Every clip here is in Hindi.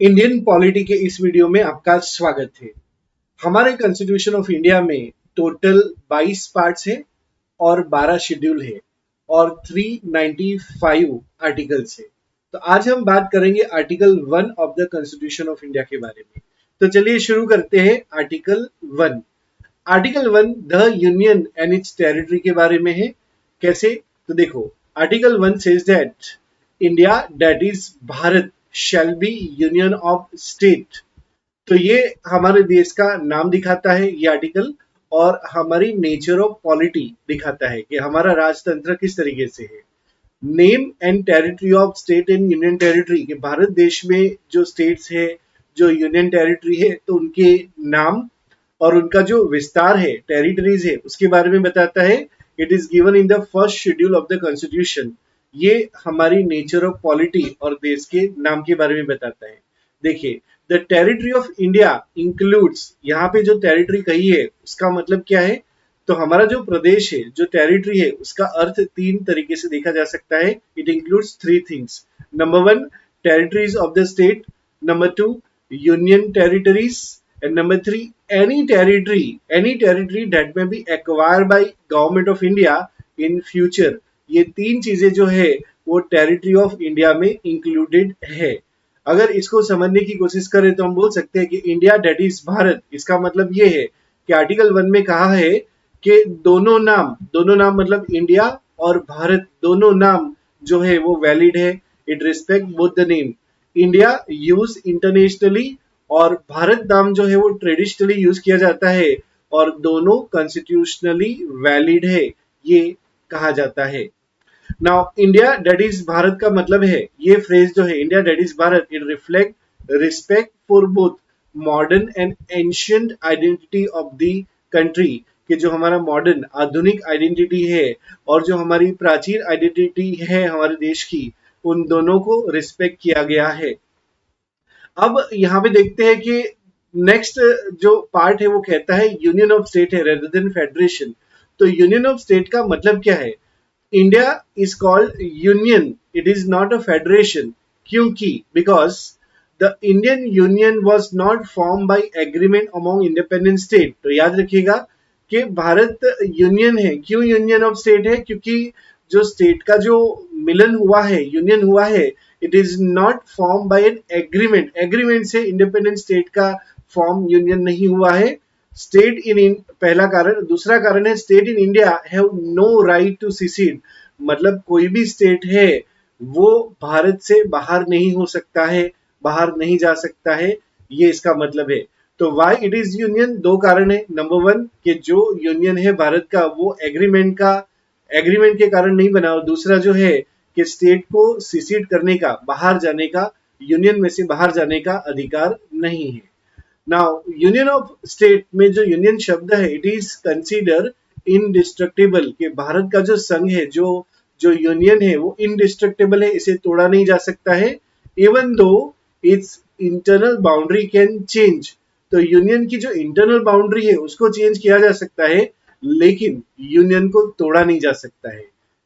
इंडियन पॉलिटी के इस वीडियो में आपका स्वागत है। हमारे कॉन्स्टिट्यूशन ऑफ इंडिया में टोटल 22 पार्ट्स है और 12 शेड्यूल है और 395 आर्टिकल्स है। तो आज हम बात करेंगे article 1 of the constitution of India के बारे में। तो चलिए शुरू करते हैं। Article 1। Article 1 the union and it's territory के बारे में है। कैसे? तो देखो, article 1 says that India that is Bharat shall be union of state. तो ये हमारे देश का नाम दिखाता है ये आर्टिकल, और हमारी नेचर ऑफ पॉलिटी दिखाता है कि हमारा राजतंत्र किस तरीके से है। Name and territory of state and union territory, कि भारत देश में जो स्टेट्स है, जो यूनियन टेरिटरी है, तो उनके नाम और उनका जो विस्तार है, टेरिटरीज है, उसके बारे में बताता है। It is given in the first schedule of the constitution. ये हमारी नेचर ऑफ पॉलिटी और देश के नाम के बारे में बताता है। देखिए, the territory of India includes, यहाँ पे जो टेरिटरी कही है उसका मतलब क्या है? तो हमारा जो प्रदेश है, जो टेरिटरी है, उसका अर्थ तीन तरीके से देखा जा सकता है। It includes three things. Number one, territories of the state. Number two, union territories. And number three, any territory that may be acquired by government of India in future। ये तीन चीजें जो है वो टेरिटरी ऑफ इंडिया में इंक्लूडेड है। अगर इसको समझने की कोशिश करें तो हम बोल सकते हैं कि इंडिया डेट इज भारत, इसका मतलब ये है कि आर्टिकल 1 में कहा है कि दोनों नाम मतलब इंडिया और भारत, दोनों नाम जो है वो वैलिड है। It respect both the name. India use internationally और भारत नाम जो है वो ट्रेडिशनली यूज किया जाता है, और दोनों कॉन्स्टिट्यूशनली वैलिड है, ये कहा जाता है। Now India that is Bharat का मतलब है, ये फ्रेज जो है India that is Bharat, it reflect respect for both modern and ancient identity of the country, कि जो हमारा मॉडर्न आधुनिक आइडेंटिटी है और जो हमारी प्राचीन आइडेंटिटी है हमारे देश की, उन दोनों को रिस्पेक्ट किया गया है। अब यहाँ पे देखते हैं कि नेक्स्ट जो पार्ट है वो कहता है यूनियन ऑफ स्टेट है रेदर देन फेडरेशन। तो यूनियन ऑफ स्टेट का मतलब क्या है? India is called union, it is not a federation. क्योंकि because the Indian union was not form by agreement among independent state. तो याद रखिएगा कि भारत यूनियन है। क्यों यूनियन ऑफ स्टेट है? क्योंकि जो स्टेट का जो मिलन हुआ है, यूनियन हुआ है, it is not form by an agreement से इंडिपेंडेंट स्टेट का फॉर्म यूनियन नहीं हुआ है। स्टेट इन पहला कारण। दूसरा कारण है state in India have no right to secede, मतलब कोई भी स्टेट है वो भारत से बाहर नहीं हो सकता है, बाहर नहीं जा सकता है, ये इसका मतलब है। तो वाई इट इज यूनियन, दो कारण है। नंबर वन, कि जो यूनियन है भारत का वो एग्रीमेंट के कारण नहीं बना, और दूसरा जो है कि स्टेट को सिसीड करने का, बाहर जाने का, यूनियन में से बाहर जाने का अधिकार नहीं है। नाउ यूनियन ऑफ स्टेट में जो यूनियन शब्द है, इट इज कंसीडर इनडिस्ट्रक्टेबल, कि भारत का जो संघ है, जो जो यूनियन है वो इनडिस्ट्रक्टेबल है, इसे तोड़ा नहीं जा सकता है। Even though it's internal boundary can change. तो यूनियन की जो इंटरनल बाउंड्री है उसको चेंज किया जा सकता है, लेकिन यूनियन को तोड़ा नहीं जा सकता है।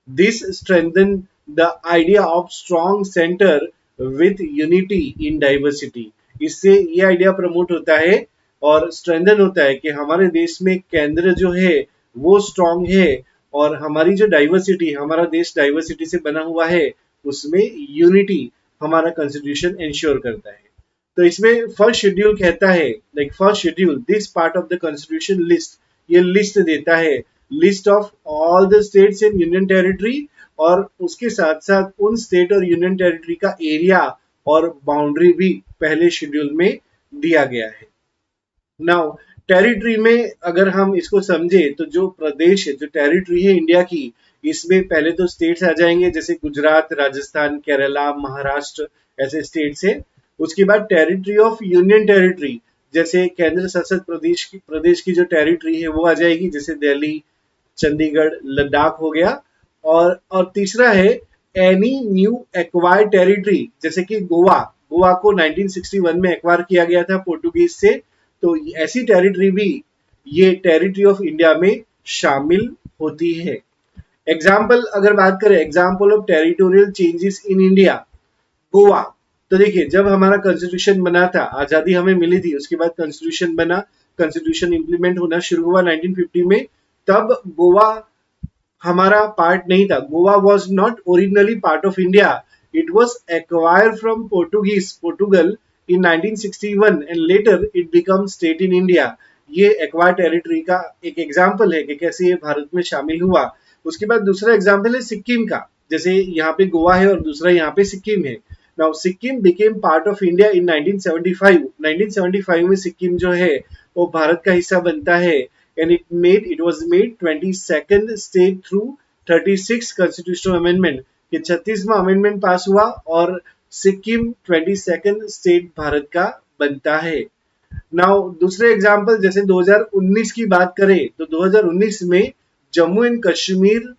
This strengthen the idea of strong centre with unity in diversity. इससे ये आइडिया प्रमोट होता है और स्ट्रेंथन होता है कि हमारे देश में केंद्र जो है वो स्ट्रॉन्ग है, और हमारी जो डाइवर्सिटी, हमारा देश डाइवर्सिटी से बना हुआ है, उसमें यूनिटी हमारा कॉन्स्टिट्यूशन इंश्योर करता है। तो इसमें फर्स्ट शेड्यूल कहता है, like first schedule, this part of the constitution list, ये लिस्ट देता है, list of all the states in union territory, और उसके साथ साथ उन स्टेट और यूनियन टेरिटरी का एरिया और बाउंड्री भी पहले शेड्यूल में दिया गया है। नाउ टेरिटरी में अगर हम इसको समझे तो जो प्रदेश है, जो टेरिटरी है इंडिया की, इसमें पहले तो स्टेट्स आ जाएंगे, जैसे गुजरात, राजस्थान, केरला, महाराष्ट्र, ऐसे स्टेट्स है। उसके बाद टेरिटरी ऑफ यूनियन टेरिटरी, जैसे केंद्र शासित प्रदेश की जो टेरिटरी है वो आ जाएगी, जैसे दिल्ली, चंडीगढ़, लद्दाख हो गया। और तीसरा है एनी न्यू एक्वायर्ड टेरिटरी, जैसे कि गोवा को 1961 में एक्वायर किया गया था पोर्टुगीज से। तो ऐसी टेरिटरी भी ये टेरिटरी ऑफ इंडिया में शामिल होती है। एग्जाम्पल अगर बात करें, example of territorial changes in India, Goa तो देखिए, जब हमारा कॉन्स्टिट्यूशन बना था, आजादी हमें मिली थी, उसके बाद कॉन्स्टिट्यूशन बना, कॉन्स्टिट्यूशन इंप्लीमेंट होना शुरू हुआ 1950 में, तब गोवा हमारा पार्ट नहीं था। Goa was not originally part of India, it was acquire from Portugal in 1961 and later it become state in India. ये एक्वायर टेरिटरी का एक एग्जाम्पल है कि कैसे ये भारत में शामिल हुआ। उसके बाद दूसरा एग्जाम्पल है सिक्किम का, जैसे यहाँ पे गोवा है और दूसरा यहाँ पे सिक्किम है। Now Sikkim became part of India in 1975। 1975 में सिक्किम जो है वो भारत का हिस्सा बनता है, and it was made 22nd state through 36 constitutional amendment, कि 36वां अमेंडमेंट पास हुआ और सिक्किम 22nd स्टेट भारत का बनता है। नाउ दूसरे एग्जांपल, जैसे 2019 की बात करें तो 2019 में Jammu and Kashmir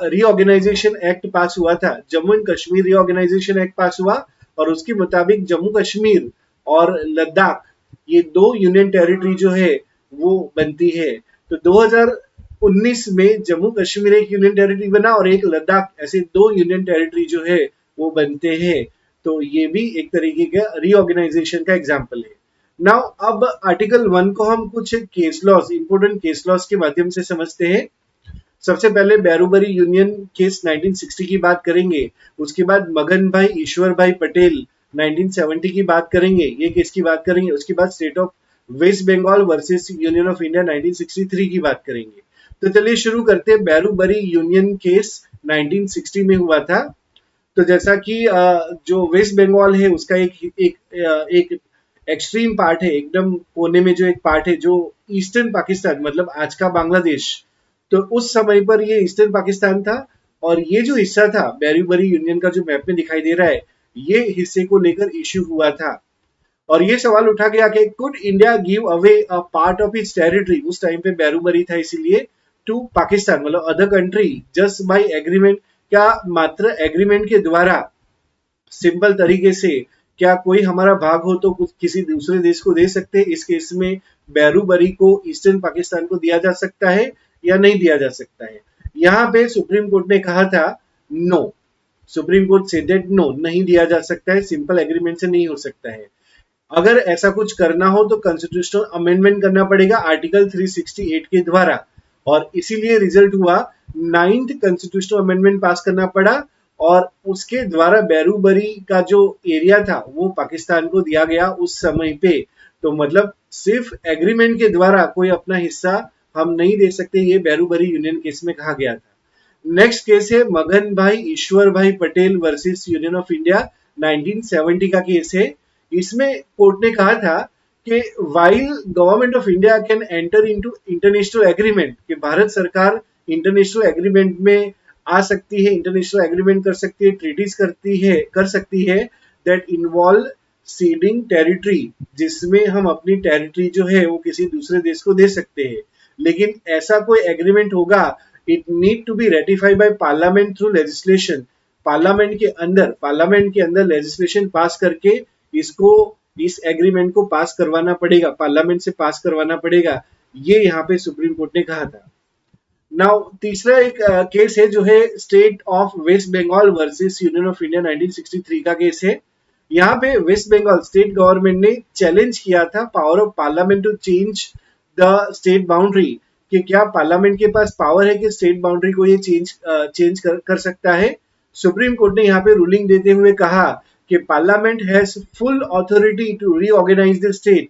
reorganisation act pass हुआ था। Jammu and Kashmir reorganisation act pass हुआ और उसके मुताबिक जम्मू कश्मीर और लद्दाख, ये दो यूनियन टेरिटरी जो है वो बनती है। तो 2019 में जम्मू कश्मीर एक यूनियन टेरिटरी बना और एक लद्दाख, ऐसे दो यूनियन टेरिटरी जो है वो बनते हैं। तो ये भी एक तरीके का रीऑर्गेनाइजेशन का एग्जाम्पल है। नाउ अब आर्टिकल 1 को हम कुछ case laws, important case laws के माध्यम से समझते हैं। सबसे पहले बैरूबरी यूनियन केस 1960 की बात करेंगे, उसके बाद मगन भाई ईश्वर भाई पटेल 1970 की बात करेंगे, ये केस की बात करेंगे। उसके बाद state of waste Bengal versus union of India 1963 की बात करेंगे। तो चलिए शुरू करते हैं। बैरूबरी यूनियन केस 1960 में हुआ था। तो जैसा कि जो वेस्ट बंगाल है उसका एक एक्सट्रीम पार्ट है, एकदम कोने में जो एक पार्ट है, जो ईस्टर्न पाकिस्तान मतलब आज का बांग्लादेश, तो उस समय पर ये ईस्टर्न पाकिस्तान था। और ये जो हिस्सा था बैरूबरी यूनियन का, जो मैप में दिखाई दे रहा है, ये हिस्से को लेकर इश्यू हुआ था। और ये सवाल उठा गया कि could India give away a part of its territory, उस टाइम पे बैरूबरी था इसीलिए, टू पाकिस्तान मतलब other country just by agreement. क्या मात्र एग्रीमेंट के द्वारा, सिंपल तरीके से, क्या कोई हमारा भाग हो तो कुछ किसी दूसरे देश को दे सकते हैं? इस केस में बैरूबरी को ईस्टर्न पाकिस्तान को दिया जा सकता है या नहीं दिया जा सकता है? यहाँ पे सुप्रीम कोर्ट ने कहा था नो, सुप्रीम कोर्ट से दैट नो, नहीं दिया जा सकता है, सिंपल एग्रीमेंट से नहीं हो सकता है। अगर ऐसा कुछ करना हो तो कॉन्स्टिट्यूशनल अमेंडमेंट करना पड़ेगा आर्टिकल 368 के द्वारा, और इसीलिए रिजल्ट हुआ 9th कॉन्स्टिट्यूशनल अमेंडमेंट पास करना पड़ा और उसके द्वारा बैरूबरी का जो एरिया था वो पाकिस्तान को दिया गया उस समय पे। तो मतलब सिर्फ एग्रीमेंट के द्वारा कोई अपना हिस्सा हम नहीं दे सकते, ये बैरूबरी यूनियन केस में कहा गया था। नेक्स्ट केस है मगन भाई ईश्वर भाई Patel versus union of India 1970 का केस है। इसमें कोर्ट ने कहा था कि while government of India can enter into international agreement, कि भारत सरकार इंटरनेशनल एग्रीमेंट में आ सकती है, इंटरनेशनल एग्रीमेंट कर सकती है, ट्रीटीज कर सकती है दैट इन्वॉल्व सीडिंग टेरिटरी, जिसमें हम अपनी टेरिटरी जो है वो किसी दूसरे देश को दे सकते हैं। लेकिन ऐसा कोई एग्रीमेंट होगा, it need to be ratified by parliament through legislation. Parliament के अंदर लेजिस्लेशन पास करके इसको, इस एग्रीमेंट को पास करवाना पड़ेगा, पार्लियामेंट से पास करवाना पड़ेगा, ये यहाँ पे सुप्रीम कोर्ट ने कहा था। नाउ तीसरा एक केस है जो है state of waste Bengal versus union of India 1963 का केस है। यहाँ पे वेस्ट बंगाल स्टेट गवर्नमेंट ने चैलेंज किया था power of parliament to change the state boundary, कि क्या पार्लियामेंट के पास पावर है कि स्टेट बाउंड्री को ये चेंज कर सकता है। सुप्रीम कोर्ट ने यहाँ पे रूलिंग देते हुए कहा कि parliament has full authority to reorganise the state.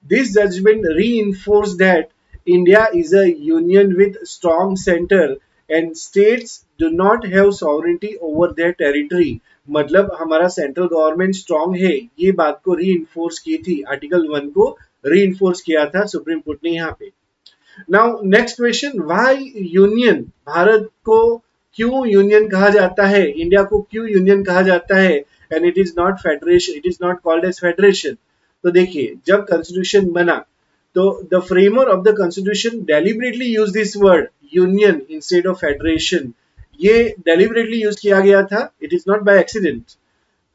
This judgment reinforced that India is a union with strong center and states do not have sovereignty over their territory। मतलब हमारा सेंट्रल गवर्नमेंट स्ट्रांग है, ये बात को रीइंफोर्स की थी, आर्टिकल 1 को रीइंफोर्स किया था सुप्रीम कोर्ट ने यहाँ पे। Now next question, why union? Bharat को क्यों यूनियन कहा जाता है, इंडिया को क्यों यूनियन कहा जाता है, and it is not federation, it is not called as federation? तो देखिए, जब कॉन्स्टिट्यूशन बना तो the framer of the constitution deliberately use this word union instead of federation. ये डेलिबरेटली यूज किया गया था, it is not by accident.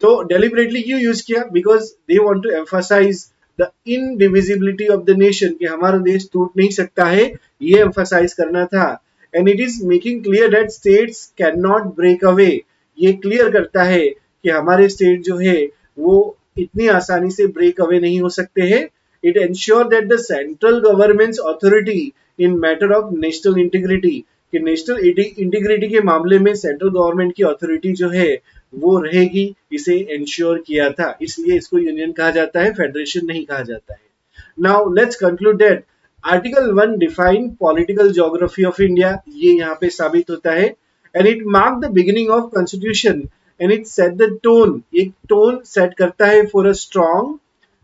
तो डेलिबरेटली क्यों यूज किया? Because they want to emphasise the indivisibility of the nation, कि हमारा देश टूट नहीं सकता है, ये एम्फसाइज करना था। And it is making clear that states can not break away, ये क्लियर करता है कि हमारे स्टेट जो है वो इतनी आसानी से ब्रेक अवे नहीं हो सकते हैं। It ensure that the central governments authority in matter of national integrity, कि नेशनल इंटीग्रिटी के मामले में सेंट्रल गवर्नमेंट की अथॉरिटी जो है वो रहेगी, इसे एंश्योर किया था, इसलिए इसको यूनियन कहा जाता है, फेडरेशन नहीं कहा जाता है। Now let's conclude that article 1 define political geography of India, ये यहाँ पे साबित होता है। And it mark the beginning of constitution and it set the tone, एक टोन सेट करता है for a strong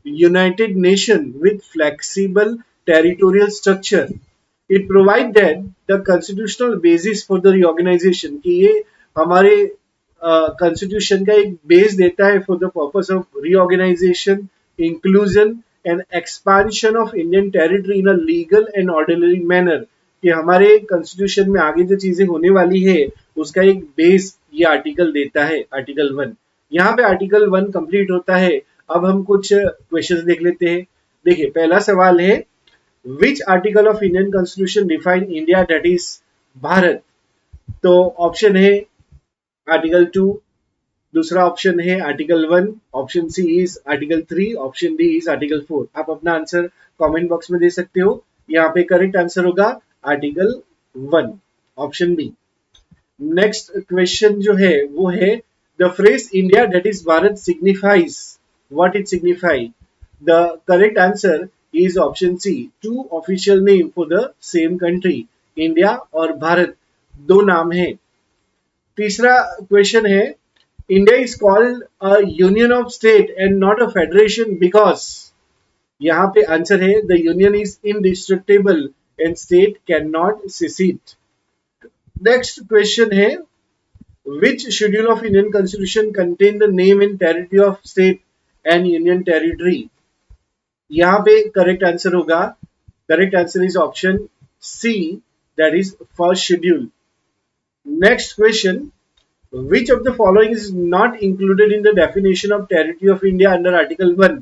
united nation with flexible territorial structure. It provide that the constitutional basis for the reorganisation, कि ये हमारे कॉन्स्टिट्यूशन का एक बेस देता है for the purpose of reorganisation, inclusion and expansion of Indian territory in a legal and ordinary manner, कि हमारे कॉन्स्टिट्यूशन में आगे जो चीजें होने वाली है उसका एक बेस ये आर्टिकल देता है, आर्टिकल 1। यहाँ पे आर्टिकल 1 कंप्लीट होता है। अब हम कुछ क्वेश्चंस देख लेते हैं। देखिए पहला सवाल है, which article of Indian constitution define India, that is Bharat. तो ऑप्शन है आर्टिकल 2, दूसरा ऑप्शन है article 1, option C is article 3, option D is article 4। आप अपना आंसर कमेंट बॉक्स में दे सकते हो। यहाँ पे करेक्ट आंसर होगा article 1, option B. Next question जो है वो है, the phrase India that is Bharat signifies, what it signify. The correct answer is option C, two official name for the same country, India और भारत दो नाम है। तीसरा क्वेश्चन है, India is called a union of state and not a federation because. यहाँ पे आंसर है, the union is indestructible and state can not secede। Next question है, which schedule of Indian Constitution contain the name and territory of state and union territory। यहाँ पे करेक्ट आंसर होगा, correct answer is option C, that is first schedule. Next question, which of the following is not included in the definition of territory of India under article 1।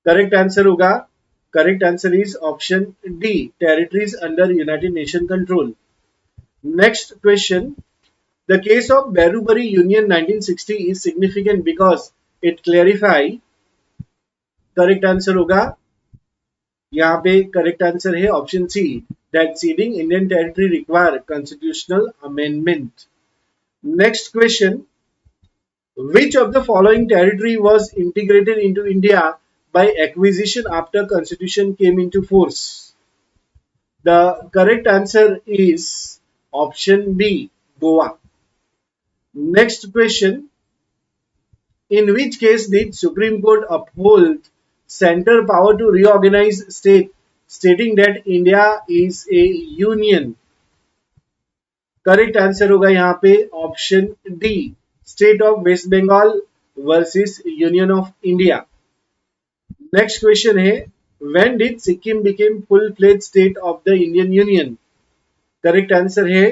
Correct answer होगा, correct answer is option D, territories under United Nation control. Next question, the case of Berubari Union 1960 is significant because it clarify। Correct answer होगा, यहाँ पे करेक्ट आंसर है option C, that ceding Indian territory require constitutional amendment. Next question, which of the following territory was integrated into India by acquisition after constitution came into force। The correct answer is option B, Goa। Next question, in which case did Supreme Court uphold center power to reorganize state, stating that India is a union। Correct answer होगा यहाँ पे option D, state of waste Bengal versus union of India. Next question है, when did Sikkim became full fledge state of the Indian union. Correct answer है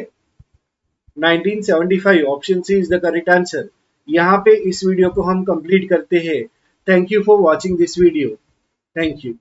1975, option C is the correct answer. यहाँ पे इस वीडियो को हम कंप्लीट करते हैं। Thank you for watching this video, thank you.